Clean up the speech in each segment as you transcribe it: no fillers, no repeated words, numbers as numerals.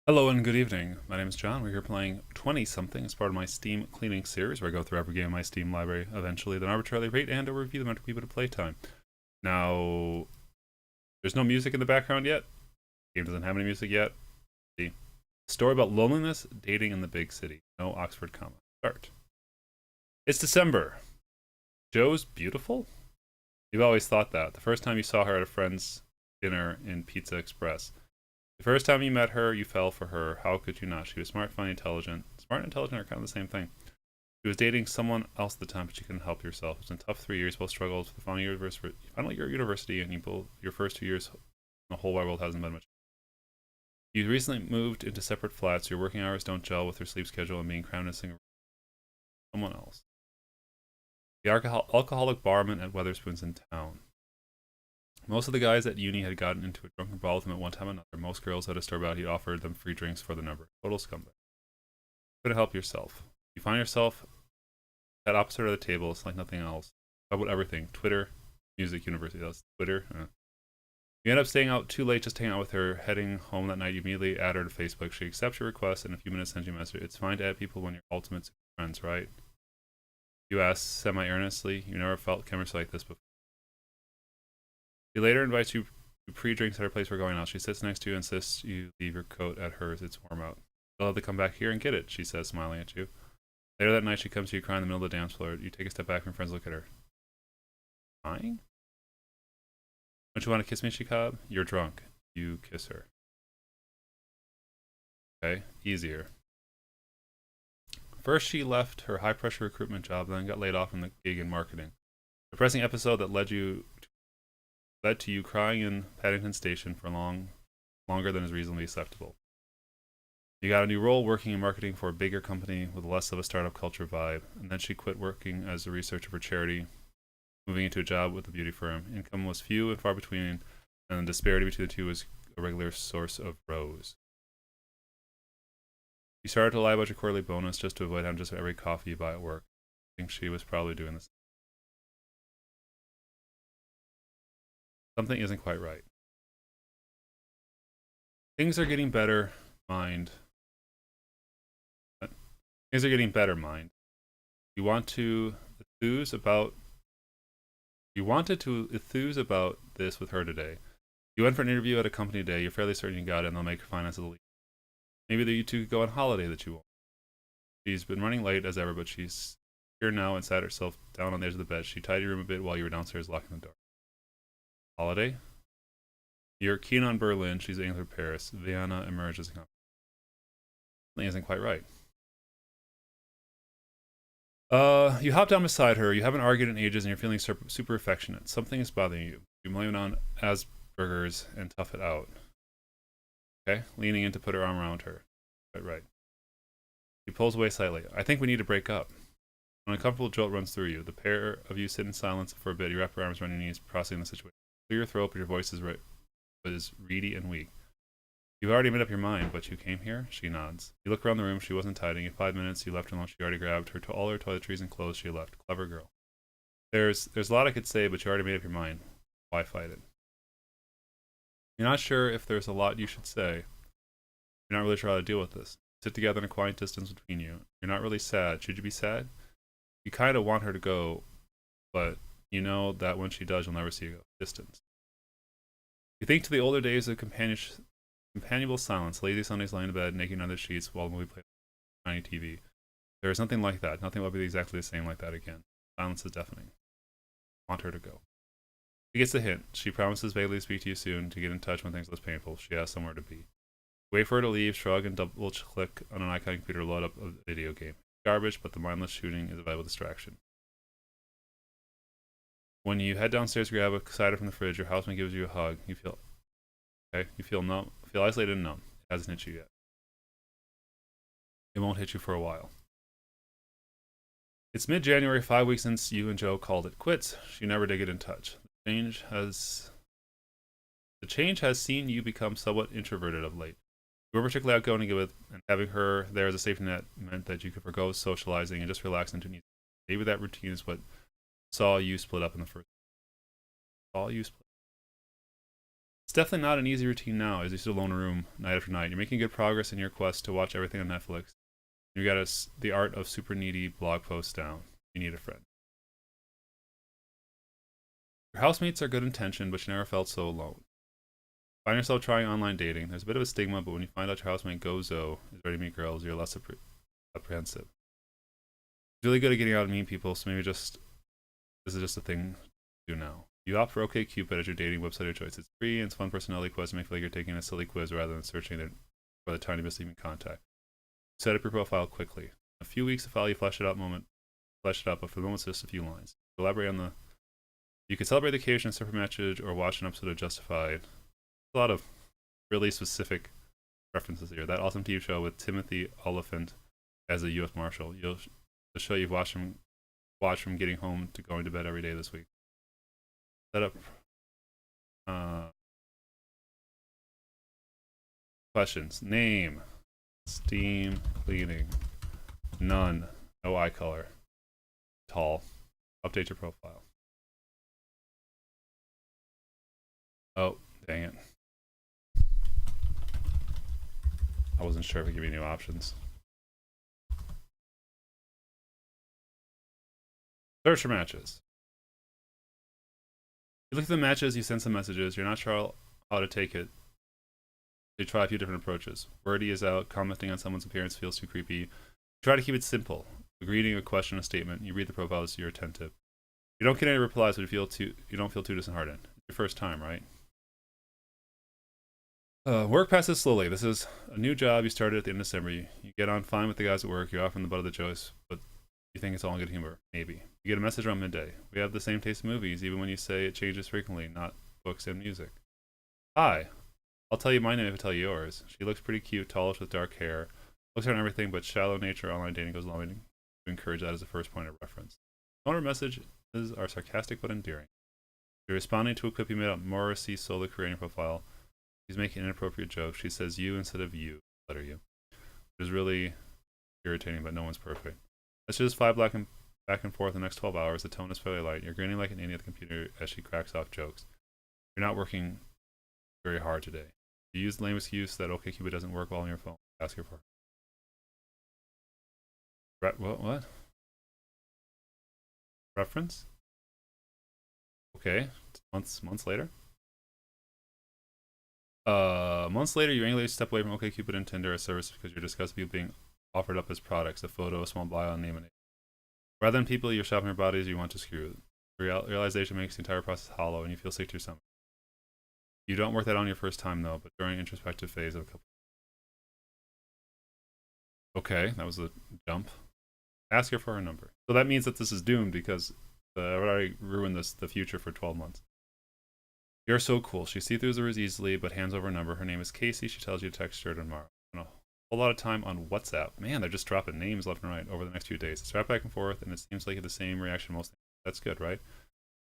Hello and good evening. My name is John. We're here playing 20-something as part of my Steam cleaning series where I go through every game in my Steam library, eventually then arbitrarily rate and or review them after people to playtime. Now, there's no music in the background yet. The game doesn't have any music yet. See. Story about loneliness, dating in the big city. No Oxford comma. Start. It's December. Joe's beautiful? You've always thought that. The first time you saw her at a friend's dinner in Pizza Express. The first time you met her, you fell for her. How could you not? She was smart, funny, intelligent. Smart and intelligent are kind of the same thing. She was dating someone else at the time, but she couldn't help herself. It was a tough 3 years, both struggled. The final year of your university, and your first 2 years in the whole wide world hasn't been much. You recently moved into separate flats. Your working hours don't gel with her sleep schedule and being crammed in a single room. Someone else. The alcoholic barman at Weatherspoon's in town. Most of the guys at uni had gotten into a drunken brawl with him at one time or another. Most girls had a story about he offered them free drinks for the number. Total scumbag. Couldn't help yourself. You find yourself at opposite of the table. It's like nothing else. Talk about everything. Twitter, music, university. That's Twitter. You end up staying out too late just hanging out with her. Heading home that night, you immediately add her to Facebook. She accepts your request and in a few minutes sends you a message. It's fine to add people when you're ultimate friends, right? You ask semi-earnestly. You never felt chemistry like this before. She later invites you to pre-drinks at her place we're going out. She sits next to you and insists you leave your coat at hers. It's warm out. I'll have to come back here and get it, she says, smiling at you. Later that night, she comes to you crying in the middle of the dance floor. You take a step back and friends look at her. Crying? Don't you want to kiss me, she cob? You're drunk. You kiss her. Okay, easier. First, she left her high-pressure recruitment job, then got laid off from the gig in marketing. A depressing episode that led to you crying in Paddington Station for longer than is reasonably acceptable. You got a new role working in marketing for a bigger company with less of a startup culture vibe, and then she quit working as a researcher for charity, moving into a job with a beauty firm. Income was few and far between, and the disparity between the two was a regular source of rows. You started to lie about your quarterly bonus just to avoid having just every coffee you buy at work. I think she was probably doing this. Something isn't quite right. Things are getting better, mind. Things are getting better, mind. You wanted to enthuse about this with her today. You went for an interview at a company today. You're fairly certain you got it, and they'll make your finances leak. Maybe you two could go on holiday that you want. She's been running late as ever, but she's here now and sat herself down on the edge of the bed. She tidied your room a bit while you were downstairs locking the door. Holiday? You're keen on Berlin. She's aiming for Paris. Vienna emerges. Something isn't quite right. You hop down beside her. You haven't argued in ages, and you're feeling super affectionate. Something is bothering you. You blame it on Asperger's and tough it out. Okay, leaning in to put her arm around her. Right. He pulls away slightly. I think we need to break up. An uncomfortable jolt runs through you. The pair of you sit in silence for a bit. You wrap your arms around your knees, processing the situation. Clear your throat, but your voice is reedy and weak. You've already made up your mind, but you came here? She nods. You look around the room. She wasn't tidying. In 5 minutes, you left her alone. She already grabbed all her toiletries and clothes. She left. Clever girl. There's a lot I could say, but you already made up your mind. Why fight it? You're not sure if there's a lot you should say. You're not really sure how to deal with this. Sit together in a quiet distance between you. You're not really sad. Should you be sad? You kind of want her to go, but you know that when she does, you'll never see her go. Distance. You think to the older days of companionable silence, lazy Sundays lying in bed, naked under sheets while the movie plays on tiny TV. There is nothing like that. Nothing will be exactly the same like that again. Silence is deafening. Want her to go. She gets the hint. She promises vaguely to speak to you soon, to get in touch when things are less painful. She has somewhere to be. Wait for her to leave, shrug, and double-click on an icon computer to load up a video game. Garbage, but the mindless shooting is a valuable distraction. When you head downstairs to grab a cider from the fridge, your housemate gives you a hug. You feel numb. Feel isolated and numb. It hasn't hit you yet. It won't hit you for a while. It's mid-January, 5 weeks since you and Joe called it quits. She never did get in touch. The change has seen you become somewhat introverted of late. You were particularly outgoing with, and having her there as a safety net meant that you could forgo socializing and just relax into needs. Maybe that routine is what saw you split up in the first. Saw you split. It's definitely not an easy routine now, as you sit alone in a room night after night. You're making good progress in your quest to watch everything on Netflix. You got the art of super needy blog posts down. You need a friend. Your housemates are good intentioned, but you never felt so alone. Find yourself trying online dating. There's a bit of a stigma, but when you find out your housemate Gozo is ready to meet girls, you're less apprehensive. He's really good at getting out and meeting people, so maybe this is just a thing to do now. You opt for OkCupid as your dating website of choice. It's free and it's fun personality quiz to make you feel like you're taking a silly quiz rather than searching for the tiny misleading contact. Set up your profile quickly. In a few weeks, the file you flesh it up, but for the moment, it's just a few lines. Elaborate on you can celebrate the occasion, surf a matches, or watch an episode of Justified. A lot of really specific references here. That awesome TV show with Timothy Oliphant as a U.S. Marshal. The show you've watched from getting home to going to bed every day this week. Set up questions. Name. Steam cleaning. None. No eye color. Tall. Update your profile. Oh, dang it. I wasn't sure if it gave me new options. Search for matches. You look at the matches, you send some messages, you're not sure how to take it. You try a few different approaches. Wordy is out, commenting on someone's appearance feels too creepy. You try to keep it simple. A greeting, a question, a statement. You read the profiles so you're attentive. You don't get any replies, but you don't feel too disheartened. It's your first time, right? Work passes slowly. This is a new job you started at the end of December. You get on fine with the guys at work. You're offering the butt of the jokes, but you think it's all in good humor. Maybe. You get a message around midday. We have the same taste in movies, even when you say it changes frequently, not books and music. Hi. I'll tell you my name if I tell you yours. She looks pretty cute, tallish with dark hair. Looks around everything, but shallow nature online dating goes a long way to encourage that as a first point of reference. Some of her messages are sarcastic but endearing. You're responding to a clip you made up Morrissey solo creating profile. She's making inappropriate jokes. She says you instead of you, letter U. It is really irritating, but no one's perfect. Let's just five back and forth the next 12 hours. The tone is fairly light. You're grinning like an idiot at the computer as she cracks off jokes. You're not working very hard today. You use the lame excuse that OkCupid doesn't work well on your phone. Ask her for what? Reference? Okay. Months later. Months later, you angrily step away from OkCupid and Tinder as service because you're disgusted people being offered up as products, a photo, a small bio, and name and age. Rather than people you're shopping your bodies, you want to screw. Realization makes the entire process hollow, and you feel sick to your stomach. You don't work that on your first time, though, but during introspective phase of a couple. Okay, that was a jump. Ask her for her number. So that means that this is doomed because I've already ruined the future for 12 months. You're so cool. She sees through the ruse easily, but hands over her number. Her name is Casey. She tells you to text her tomorrow. And a whole lot of time on WhatsApp. Man, they're just dropping names left and right over the next few days. It's right back and forth, and it seems like you have the same reaction most things. That's good, right?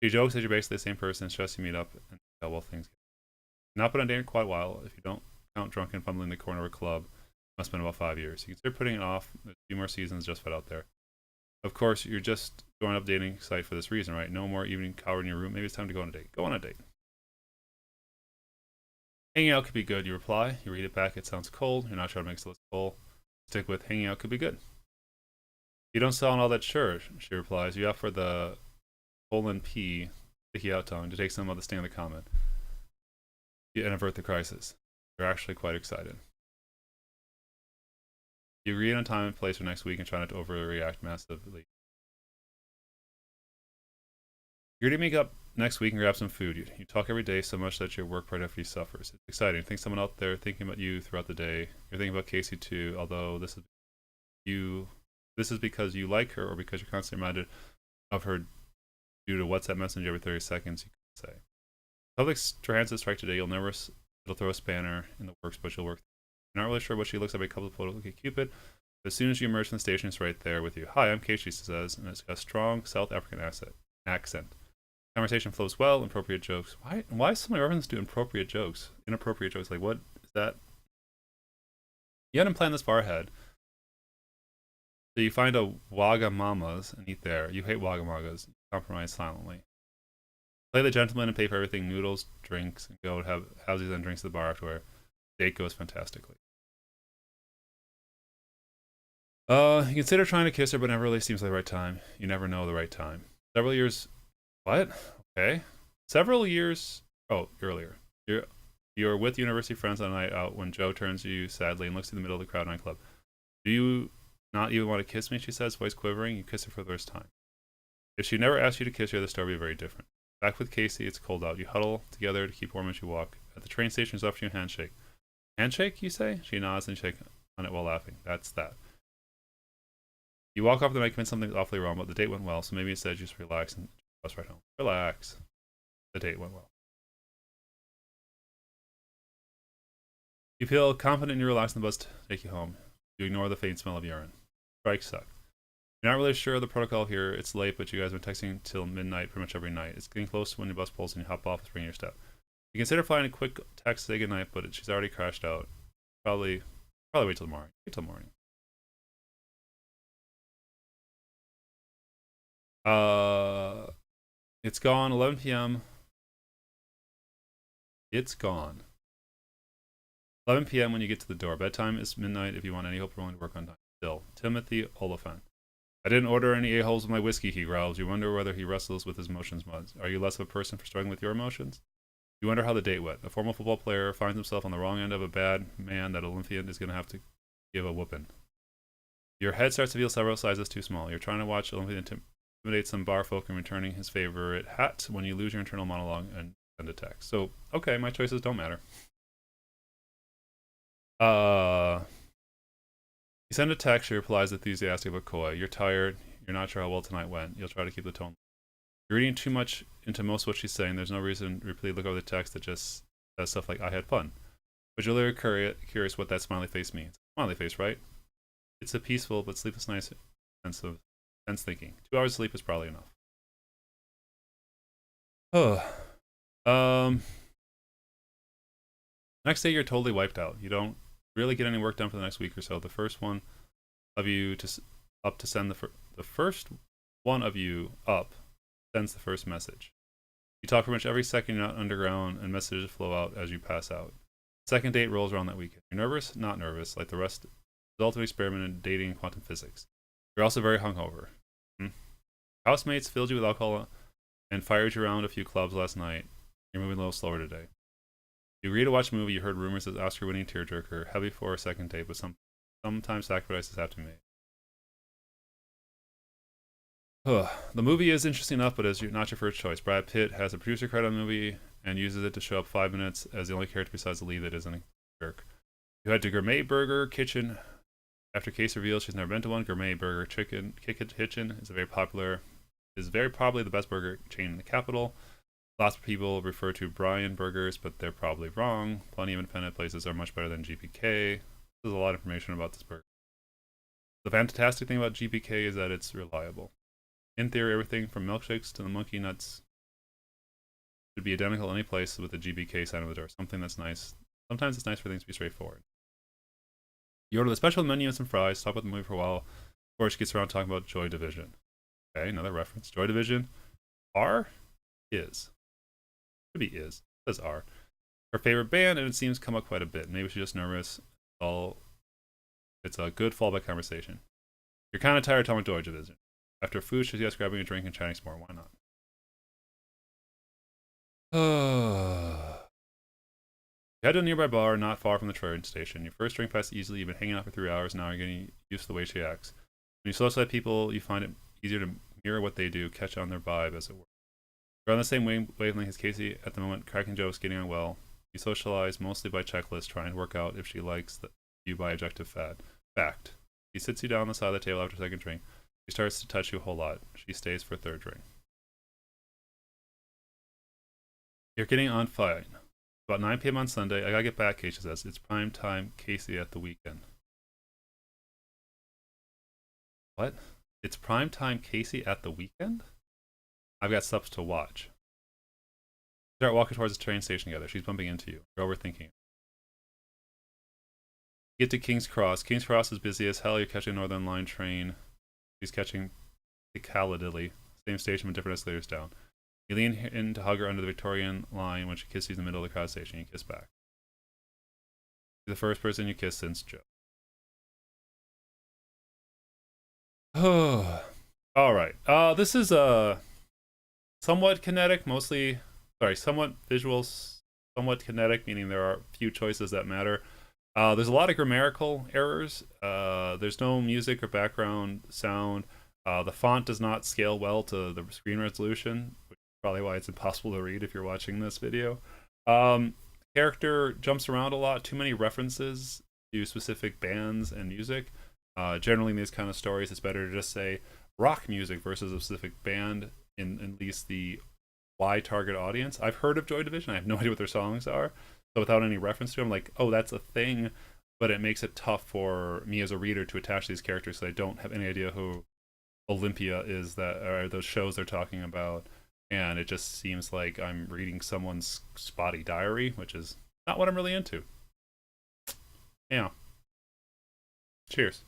She jokes that you're basically the same person. Suggests you meet up and how well things get. Not been on dating quite a while. If you don't count drunken fumbling in the corner of a club, it must have been about 5 years. You consider putting it off. There's a few more seasons just out there. Of course, you're just going up dating site for this reason, right? No more evening cowered in your room. Maybe it's time to go on a date. Go on a date. Hanging out could be good, you reply. You read it back, it sounds cold. You're not sure what makes it look cold. Stick with hanging out could be good. You don't sound all that sure, she replies. You opt for the P, sticky out tongue, to take some of the sting of the comment. And avert the crisis. You're actually quite excited. You agree on a time and place for next week and try not to overreact massively. You're going to meet up next week and grab some food. You talk every day so much that your work productivity suffers. It's exciting. Think someone out there thinking about you throughout the day. You're thinking about Casey too, although this is because you like her or because you're constantly reminded of her due to WhatsApp Messenger every 30 seconds, you could say. Public transit strike today. It'll throw a spanner in the works, but you'll work. You're not really sure what she looks like. A couple of photos. Okay, Cupid. But as soon as you emerge from the station, it's right there with you. Hi, I'm Casey, she says, and it's got a strong South African accent. Conversation flows well, appropriate jokes. Why so many references to inappropriate jokes? Like, what is that? You hadn't planned this far ahead. So you find a Wagamama's and eat there. You hate Wagamamas. You compromise silently. Play the gentleman and pay for everything: noodles, drinks, and go have houses and drinks at the bar afterward. Date goes fantastically. You consider trying to kiss her, but never really seems like the right time. You never know the right time. Several years. What? Okay. Several years. Oh, earlier. You're with university friends on a night out when Joe turns to you sadly and looks through the middle of the crowd nightclub. Do you not even want to kiss me? She says, voice quivering. You kiss her for the first time. If she never asked you to kiss her, the story would be very different. Back with Casey, it's cold out. You huddle together to keep warm as you walk. At the train station, she's offering you a handshake. Handshake, you say? She nods and you shake on it while laughing. That's that. You walk off the night convinced something's awfully wrong, but the date went well, so maybe instead just relax and bus right home. Relax. The date went well. You feel confident you're relaxed on the bus to take you home. You ignore the faint smell of urine. Strikes suck. You're not really sure of the protocol here. It's late, but you guys have been texting till midnight pretty much every night. It's getting close to when your bus pulls and you hop off and spring your step. You consider flying a quick text to say goodnight, but she's already crashed out. Probably wait till the morning. Wait till morning. It's gone. 11 p.m. It's gone. 11 p.m. when you get to the door. Bedtime is midnight if you want any hope of willing to work on time. Still, Timothy Oliphant. I didn't order any a-holes with my whiskey, he growls. You wonder whether he wrestles with his emotions much. Are you less of a person for struggling with your emotions? You wonder how the date went. A former football player finds himself on the wrong end of a bad man that Olympian is going to have to give a whooping. Your head starts to feel several sizes too small. You're trying to watch Olympian intimidate some bar folk and returning his favorite hat when you lose your internal monologue and send a text. So, okay, my choices don't matter. You send a text, she replies enthusiastic but coy. You're tired, you're not sure how well tonight went. You'll try to keep the tone. You're reading too much into most of what she's saying. There's no reason to repeatedly look over the text that just says stuff like, I had fun. But you're literally curious what that smiley face means. Smiley face, right? It's a peaceful but sleepless night sense thinking. 2 hours of sleep is probably enough. Next day you're totally wiped out. You don't really get any work done for the next week or so. The first one of you up to send the first one of you up sends the first message. You talk pretty much every second you're not underground, and messages flow out as you pass out. Second date rolls around that weekend. You're nervous? Not nervous. Like the result of an experiment in dating and quantum physics. You're also very hungover. Housemates filled you with alcohol and fired you around a few clubs last night. You're moving a little slower today. You agree to watch a movie. You heard rumors of Oscar-winning tearjerker, heavy for a second date, but sometimes sacrifices have to be made. The movie is interesting enough, but is not your first choice. Brad Pitt has a producer credit on the movie and uses it to show up 5 minutes as the only character besides the lead that isn't a jerk. You head to Gourmet Burger Kitchen after Case reveals she's never been to one. Gourmet Burger Kitchen is very probably the best burger chain in the capital. Lots of people refer to Brian Burgers, but they're probably wrong. Plenty of independent places are much better than GPK. There's a lot of information about this burger. The fantastic thing about GPK is that it's reliable. In theory, everything from milkshakes to the monkey nuts should be identical any place with a GBK sign on the door. Something that's nice. Sometimes it's nice for things to be straightforward. You order the special menu and some fries, talk about the movie for a while, before she gets around talking about Joy Division. Okay, another reference. Joy Division. R is. Should be is. It says R. Her favorite band, and it seems to come up quite a bit. Maybe she's just nervous. It's a good fallback conversation. You're kind of tired of talking Joy Division. After food, she's just grabbing a drink and chatting some more. Why not? You head to a nearby bar not far from the train station. Your first drink passed easily. You've been hanging out for 3 hours. Now you're getting used to the way she acts. When you socialize people, you find it easier to mirror what they do, catch on their vibe, as it were. You're on the same wavelength as Casey at the moment, cracking jokes, getting on well. You socialize mostly by checklist, trying to work out if she likes you by objective fact. He sits you down on the side of the table after a second drink. She starts to touch you a whole lot. She stays for a third drink. You're getting on fine. About 9 p.m. on Sunday, I gotta get back, Casey says. It's prime time Casey at the weekend. What? It's prime time Casey at the weekend? I've got stuff to watch. You start walking towards the train station together. She's bumping into you. You're overthinking. You get to King's Cross. King's Cross is busy as hell. You're catching a Northern Line train. She's catching Piccadilly. Same station, but different escalators down. You lean in to hug her under the Victorian line when she kisses you in the middle of the crowd station. You kiss back. You're the first person you kiss since Joe. Oh, all right. This is somewhat kinetic, mostly. Sorry, somewhat visual, somewhat kinetic, meaning there are few choices that matter. There's a lot of grammatical errors. There's no music or background sound. The font does not scale well to the screen resolution, which is probably why it's impossible to read if you're watching this video. Character jumps around a lot. Too many references to specific bands and music. Generally, in these kind of stories, it's better to just say rock music versus a specific band in at least the wide target audience. I've heard of Joy Division. I have no idea what their songs are. So without any reference to them, like, oh, that's a thing, but it makes it tough for me as a reader to attach these characters so I don't have any idea who Olympia is, that or those shows they're talking about. And it just seems like I'm reading someone's spotty diary, which is not what I'm really into. Yeah. Cheers.